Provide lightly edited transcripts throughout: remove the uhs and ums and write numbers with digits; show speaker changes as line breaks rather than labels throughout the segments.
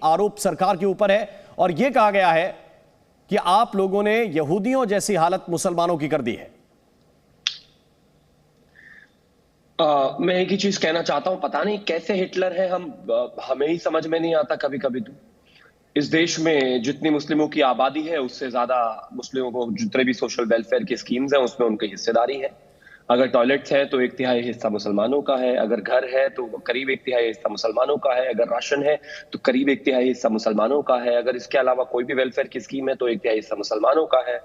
आरोप सरकार के ऊपर है और यह कहा गया है कि आप लोगों ने यहूदियों जैसी हालत मुसलमानों की कर दी है।
मैं एक ही चीज कहना चाहता हूं, पता नहीं कैसे हिटलर है हम, हमें ही समझ में नहीं आता कभी कभी। तो इस देश में जितनी मुस्लिमों की आबादी है उससे ज्यादा मुस्लिमों को जितने भी सोशल वेलफेयर की स्कीम्स हैं उसमें उनकी हिस्सेदारी है। अगर टॉयलेट्स है तो 1/3 हिस्सा मुसलमानों का है, अगर घर है तो करीब 1/3 हिस्सा मुसलमानों का है, अगर राशन है तो करीब 1/3 हिस्सा मुसलमानों का है, अगर इसके अलावा कोई भी वेलफेयर की स्कीम है तो 1/3 हिस्सा मुसलमानों का है।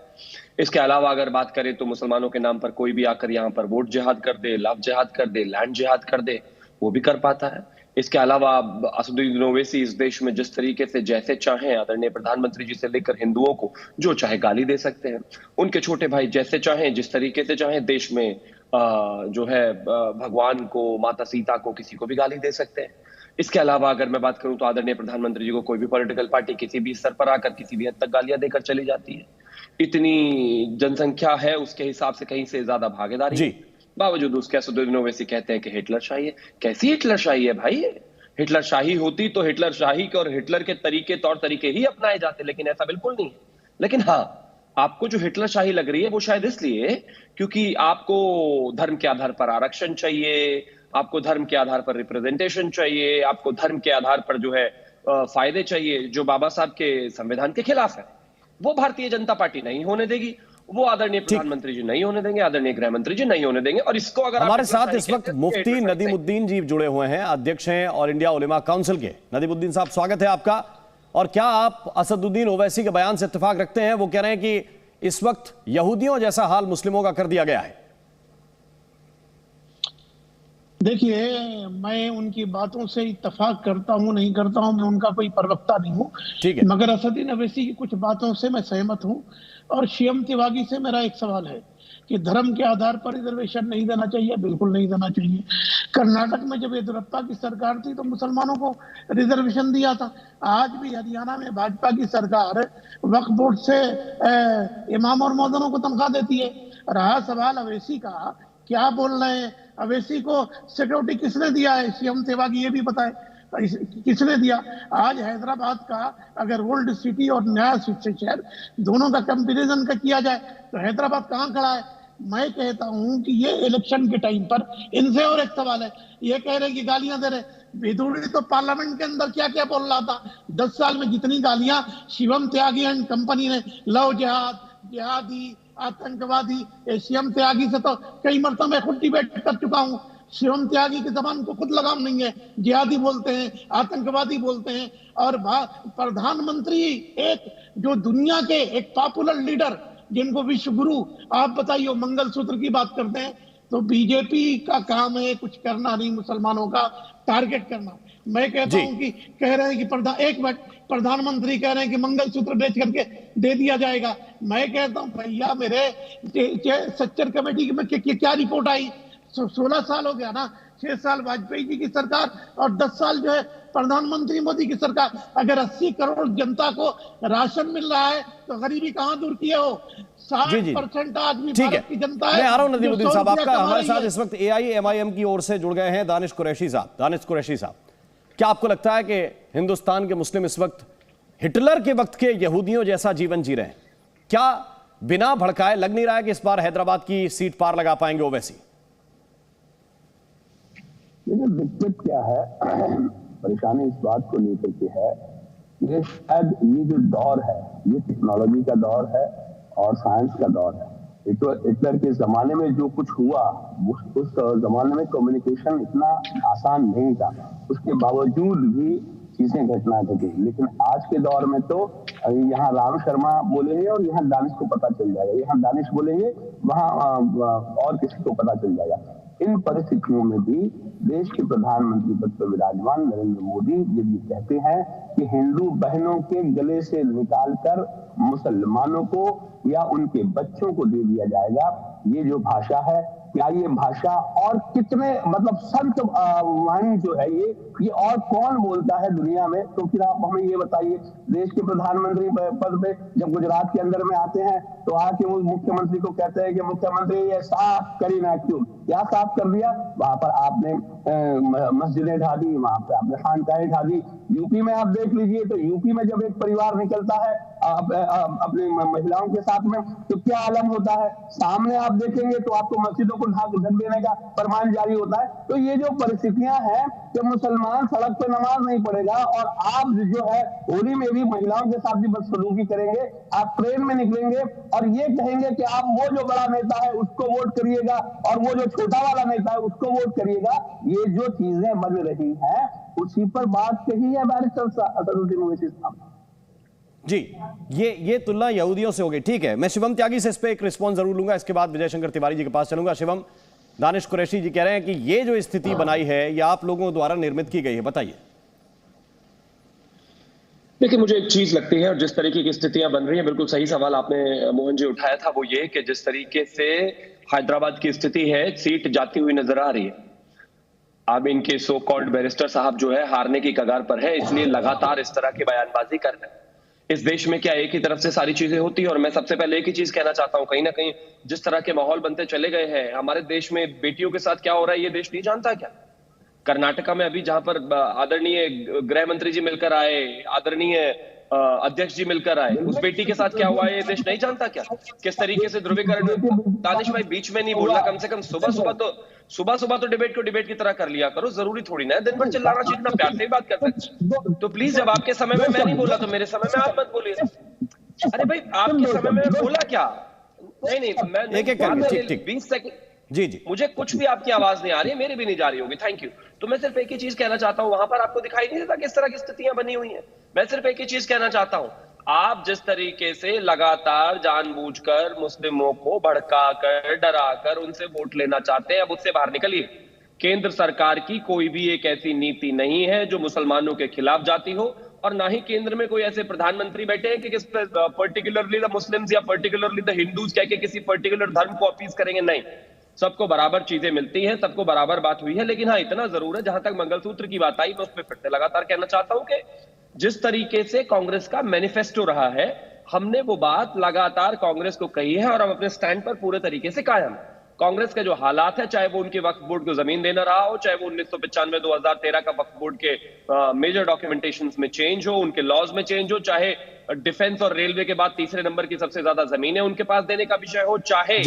इसके अलावा अगर बात करें तो मुसलमानों के नाम पर कोई भी आकर यहाँ पर वोट जिहाद कर दे, लव जिहाद कर दे, लैंड जिहाद कर दे, वो भी कर पाता है। इसके अलावा असदुद्दीन ओवैसी इस देश में जिस तरीके से जैसे चाहें आदरणीय प्रधानमंत्री जी से लेकर हिंदुओं को जो चाहे गाली दे सकते हैं। उनके छोटे भाई जैसे चाहें जिस तरीके से चाहें देश में जो है भगवान को, माता सीता को, किसी को भी गाली दे सकते हैं। इसके अलावा अगर मैं बात करूं तो आदरणीय प्रधानमंत्री जी को कोई भी पॉलिटिकल पार्टी किसी भी स्तर पर आकर किसी भी हद तक गालियां देकर चली जाती है। इतनी जनसंख्या है उसके हिसाब से कहीं से ज्यादा भागीदारी
जी।
बावजूद उसके असदुद्दीन ओवैसी कहते हैं कि हिटलर शाही है। कैसी हिटलर शाही है भाई? हिटलर शाही होती तो हिटलर शाही के और हिटलर के तौर तरीके ही अपनाए जाते, लेकिन ऐसा बिल्कुल नहीं है। लेकिन हाँ, आपको जो हिटलर शाही लग रही है वो शायद इसलिए क्योंकि आपको धर्म के आधार पर आरक्षण चाहिए, आपको धर्म के आधार पर रिप्रेजेंटेशन चाहिए, आपको धर्म के आधार पर जो है फायदे चाहिए, जो बाबा साहब के संविधान के खिलाफ है। वो भारतीय जनता पार्टी नहीं होने देगी, वो आदरणीय प्रधानमंत्री जी नहीं होने देंगे, आदरणीय गृह मंत्री जी नहीं होने देंगे। और इसको अगर
हमारे साथ इस वक्त मुफ्ती नदीमुद्दीन जी जुड़े हुए हैं, अध्यक्ष हैं ऑल इंडिया उलेमा काउंसिल के। नदीमुद्दीन साहब, स्वागत है आपका। और क्या आप असदुद्दीन ओवैसी के बयान से इत्तेफाक रखते हैं? वो कह रहे हैं कि इस वक्त यहूदियों जैसा हाल मुस्लिमों का कर दिया गया है।
देखिए, मैं उनकी बातों से इत्तेफाक करता हूं नहीं करता हूं, मैं उनका कोई प्रवक्ता नहीं हूं।
ठीक है।
मगर असदुद्दीन ओवैसी की कुछ बातों से मैं सहमत हूं। और सीएम तिवागी से मेरा एक सवाल है कि धर्म के आधार पर रिजर्वेशन नहीं देना चाहिए, बिल्कुल नहीं देना चाहिए। कर्नाटक में जब येदियुरप्पा की सरकार थी तो मुसलमानों को रिजर्वेशन दिया था। आज भी हरियाणा में भाजपा की सरकार वक्फ बोर्ड से इमाम और मौलवियों को तनख्वाह देती है। रहा सवाल अवैसी का, क्या बोल रहे हैं? अवैसी को सिक्योरिटी किसने दिया है? सीएम तिवागी ये भी बताए किसने दिया। आज हैदराबाद का अगर ओल्ड सिटी और नया शहर दोनों का कंपैरिजन का किया जाए तो हैदराबाद कहां खड़ा है? मैं कहता हूं कि ये इलेक्शन के टाइम पर इनसे और एक सवाल है, ये कह रहे कि गालियां दे रहे। विदुड़ी तो पार्लियामेंट के अंदर क्या क्या बोल रहा था। 10 साल में जितनी गालियां शिवम त्यागी एंड कंपनी ने, लव जिहाद, जिहादी, आतंकवादी, सीएम त्यागी से तो कई मरतबा मैं खुद डिबेट कर चुका हूं। शिवम त्यागी की जबान को खुद लगाम नहीं है, जिहादी बोलते हैं, आतंकवादी बोलते हैं। और प्रधानमंत्री एक जो दुनिया के एक पॉपुलर लीडर जिनको विश्व गुरु आप बताइए मंगलसूत्र की बात करते हैं। तो बीजेपी का काम है कुछ करना नहीं, मुसलमानों का टारगेट करना। मैं कहता हूं कि कह रहे हैं कि एक मिनट, प्रधानमंत्री कह रहे हैं कि मंगलसूत्र बेच करके दे दिया जाएगा। मैं कहता हूं भैया मेरे, सच्चर कमेटी में क्या रिपोर्ट आई? 16 साल हो गया ना, 6 साल वाजपेयी जी की सरकार और 10 साल जो है प्रधानमंत्री मोदी की सरकार। अगर 80 करोड़ जनता को राशन मिल रहा है तो गरीबी कहां दूर की है? हो 60% आदमी भारत की जनता है।
मैं आ रहा हूं नदीमुद्दीन साहब, आपका हमारे साथ इस वक्त AIMIM की ओर से जुड़ गए हैं दानिश कुरैशी साहब। दानिश कुरैशी साहब, क्या आपको लगता है कि हिंदुस्तान के मुस्लिम इस वक्त हिटलर के वक्त के यहूदियों जैसा जीवन जी रहे हैं? क्या बिना भड़काए लग नहीं रहा है कि इस बार हैदराबाद की सीट पार लगा पाएंगे ओवैसी?
दिक्कत क्या है, परेशानी इस बात को लेकर के है, ये शायद ये जो दौर है ये टेक्नोलॉजी का दौर है और साइंस का दौर है। हिटलर के जमाने में जो कुछ हुआ उस जमाने में कम्युनिकेशन इतना आसान नहीं था, उसके बावजूद भी चीजें घटना घटी। लेकिन आज के दौर में तो यहाँ राम शर्मा बोलेंगे और यहाँ दानिश को पता चल जाएगा, यहाँ दानिश बोलेंगे वहाँ और किसी को पता चल जाएगा। इन परिस्थितियों में भी देश के प्रधानमंत्री पद पर विराजमान नरेंद्र मोदी जब ये कहते हैं कि हिंदू बहनों के गले से निकालकर मुसलमानों को या उनके बच्चों को दे दिया जाएगा, ये जो भाषा है, क्या ये भाषा और कितने मतलब संत वाणी जो है ये ये और कौन बोलता है दुनिया में? तो फिर आप हमें ये बताइए, देश के प्रधानमंत्री पद पे जब गुजरात के अंदर में आते हैं तो आके वो मुख्यमंत्री को कहते हैं कि मुख्यमंत्री ये साफ करी ना, क्यों क्या साफ कर दिया? वहां पर आपने मस्जिदें ढा दी, वहां पर आपने खानकाहें ढा दी। यूपी में आप देख लीजिए, तो यूपी में जब एक परिवार निकलता है अपनी महिलाओं के साथ में तो क्या आलम होता है? सामने आप देखेंगे तो आपको मस्जिदों को ढक देने का फरमान जारी होता है। तो ये जो परिस्थितियां हैं कि मुसलमान सड़क पे नमाज नहीं पढ़ेगा और आप जो है होली में भी महिलाओं के साथ भी बदसलूकी करेंगे, आप ट्रेन में निकलेंगे और ये कहेंगे कि आप वो जो बड़ा नेता है उसको वोट करिएगा और वो जो छोटा वाला नेता है उसको वोट करिएगा। ये जो चीजें बन रही हैं उसी पर बात कही है बैरिस्टर असदुद्दीन ओवैसी साहब
जी। ये तुलना यहूदियों से हो गई, ठीक है। मैं शिवम त्यागी से इस पे एक रिस्पॉन्स जरूर लूंगा, इसके बाद विजय शंकर तिवारी जी के पास चलूंगा। शिवम, दानिश कुरैशी जी कह रहे हैं कि ये जो स्थिति बनाई है ये आप लोगों द्वारा निर्मित की गई है, बताइए।
देखिए, मुझे एक चीज लगती है और जिस तरीके की स्थितियां बन रही हैं, बिल्कुल सही सवाल आपने मोहन जी उठाया था, वो ये कि जिस तरीके से हैदराबाद की स्थिति है, सीट जाती हुई नजर आ रही है। अब इनके सो कॉल्ड बैरिस्टर साहब जो है हारने की कगार पर है, इसलिए लगातार इस तरह की बयानबाजी कर रहे हैं। इस देश में क्या एक ही तरफ से सारी चीजें होती है? और मैं सबसे पहले एक ही चीज कहना चाहता हूं, कहीं ना कहीं जिस तरह के माहौल बनते चले गए हैं हमारे देश में, बेटियों के साथ क्या हो रहा है ये देश नहीं जानता क्या? कर्नाटका में अभी जहां पर आदरणीय गृह मंत्री जी मिलकर आए, आदरणीय अध्यक्ष जी मिलकर आए, उस बेटी के साथ क्या हुआ है ये देश नहीं जानता क्या? किस तरीके से ध्रुवीकरण। दानिश भाई बीच में नहीं बोलना, कम से कम सुबह सुबह तो डिबेट को डिबेट की तरह कर लिया करो, जरूरी थोड़ी ना है दिन भर चिल्लाना, जितना प्यार से बात कर सकते। तो प्लीज जब आपके समय में मैं नहीं बोला तो मेरे समय में आप मत बोलिए। अरे भाई आपके समय में बोला क्या? नहीं मैं
एक
20 सेकंड
जी।
मुझे कुछ भी आपकी आवाज नहीं आ रही है, मेरी भी नहीं जा रही होगी, थैंक यू। तो मैं सिर्फ एक ही चीज कहना चाहता हूं, वहां पर आपको दिखाई नहीं देता किस तरह की स्थितियां बनी हुई हैं? मैं सिर्फ एक ही चीज कहना चाहता हूं, आप जिस तरीके से लगातार जानबूझकर मुस्लिमों को भड़काकर डराकर उनसे वोट लेना चाहते हैं, अब उससे बाहर निकलिए। केंद्र सरकार की कोई भी एक ऐसी नीति नहीं है जो मुसलमानों के खिलाफ जाती हो, और ना ही केंद्र में कोई ऐसे प्रधानमंत्री बैठे हैं कि किस पर्टिकुलरली द मुस्लिम्स या पर्टिकुलरली द हिंदूज कह के किसी पर्टिकुलर धर्म को अपीज करेंगे। नहीं, सबको बराबर चीजें मिलती हैं, सबको बराबर बात हुई है। लेकिन हाँ, इतना जरूर है, जहां तक मंगलसूत्र की बात आई मैं उस पर फिर से लगातार कहना चाहता हूं कि जिस तरीके से कांग्रेस का मैनिफेस्टो रहा है, हमने वो बात लगातार कांग्रेस को कही है और हम अपने स्टैंड पर पूरे तरीके से कायम। कांग्रेस के जो हालात है, चाहे वो उनके वक्फ बोर्ड को जमीन देना रहा हो, चाहे वो 1995-2013 का वक्फ बोर्ड के मेजर डॉक्यूमेंटेशन में चेंज हो, उनके लॉज में चेंज हो, चाहे डिफेंस और रेलवे के बाद तीसरे नंबर की सबसे ज्यादा जमीनें उनके पास देने का विषय हो, चाहे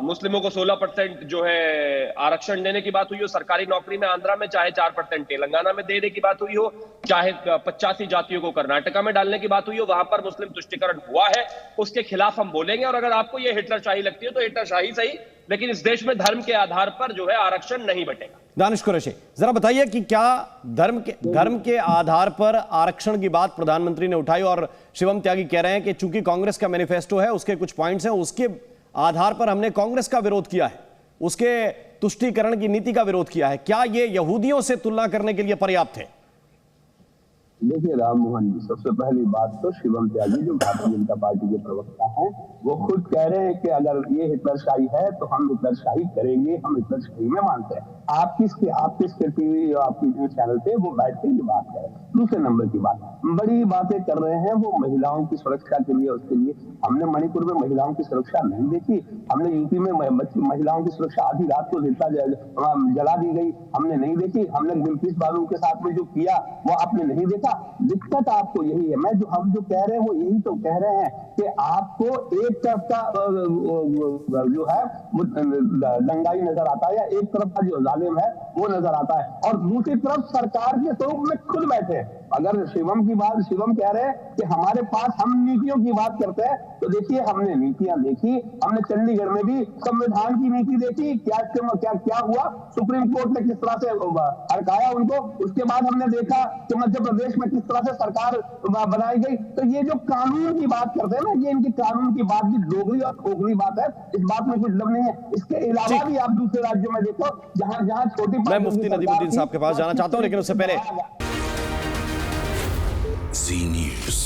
मुस्लिमों को 16% जो है आरक्षण देने की बात हुई हो सरकारी नौकरी में आंध्रा में, चाहे 4% तेलंगाना में देने की बात हुई हो, चाहे 85 जातियों को कर्नाटका में डालने की बात हुई हो, वहां पर मुस्लिम तुष्टिकरण हुआ है, उसके खिलाफ हम बोलेंगे। और अगर आपको ये हिटलरशाही लगती है तो हिटलरशाही सही, लेकिन इस देश में धर्म के आधार पर जो है आरक्षण नहीं बटेगा।
दानिश कुरैशी, जरा बताइए कि क्या धर्म के आधार पर आरक्षण की बात प्रधानमंत्री ने उठाई, और शिवम त्यागी कह रहे हैं कि चूंकि कांग्रेस का मैनिफेस्टो है, उसके कुछ पॉइंट्स हैं, उसके आधार पर हमने कांग्रेस का विरोध किया है, उसके तुष्टीकरण की नीति का विरोध किया है। क्या ये यहूदियों से तुलना करने के लिए पर्याप्त है?
देखिए राम मोहन जी, सबसे पहली बात तो शिवम त्यागी जो भारतीय जनता पार्टी के प्रवक्ता हैं, वो खुद कह रहे हैं कि अगर ये हिटलरशाही है तो हम हिटलरशाही करेंगे, हम हिटलरशाही में मानते हैं। आप किसके टीवी और आपकी न्यूज चैनल पे वो बैठ के ये बात करें। दूसरे नंबर की बात, बड़ी बातें कर रहे हैं वो महिलाओं की सुरक्षा के लिए, उसके लिए हमने मणिपुर में महिलाओं की सुरक्षा नहीं देखी, हमने यूपी में महिलाओं की सुरक्षा आधी रात को जला दी गई, हमने नहीं देखी, हमने बिल्किस बानू के साथ में जो किया वो आपने नहीं देखा। दिक्कत आपको यही है, हम जो कह रहे हैं वो यही तो कह रहे हैं कि आपको एक तरफ का जो है दंगाई नजर आता है, या एक तरफ का जो जालिम है वो नजर आता है, और दूसरी तरफ सरकार के स्वरूप में खुद बैठे हैं। अगर शिवम कह रहे हैं कि हमारे पास हम नीतियों की बात करते हैं, तो देखिए हमने नीतियां देखी, हमने चंडीगढ़ में भी संविधान की नीति देखी, क्या हुआ, सुप्रीम कोर्ट ने किस तरह से हड़काया उनको, उसके बाद हमने देखा कि मध्य प्रदेश में किस तरह से सरकार बनाई गई। तो ये जो कानून की बात करते हैं ना, ये इनकी कानून की बात भी दोगली और खोखली बात है, इस बात में कुछ दम नहीं है। इसके अलावा भी आप दूसरे राज्यों में देखो जहां छोटी,
मैं मुफ्ती नदीमुद्दीन साहब के पास जाना चाहता हूं, लेकिन उससे पहले
Zee News.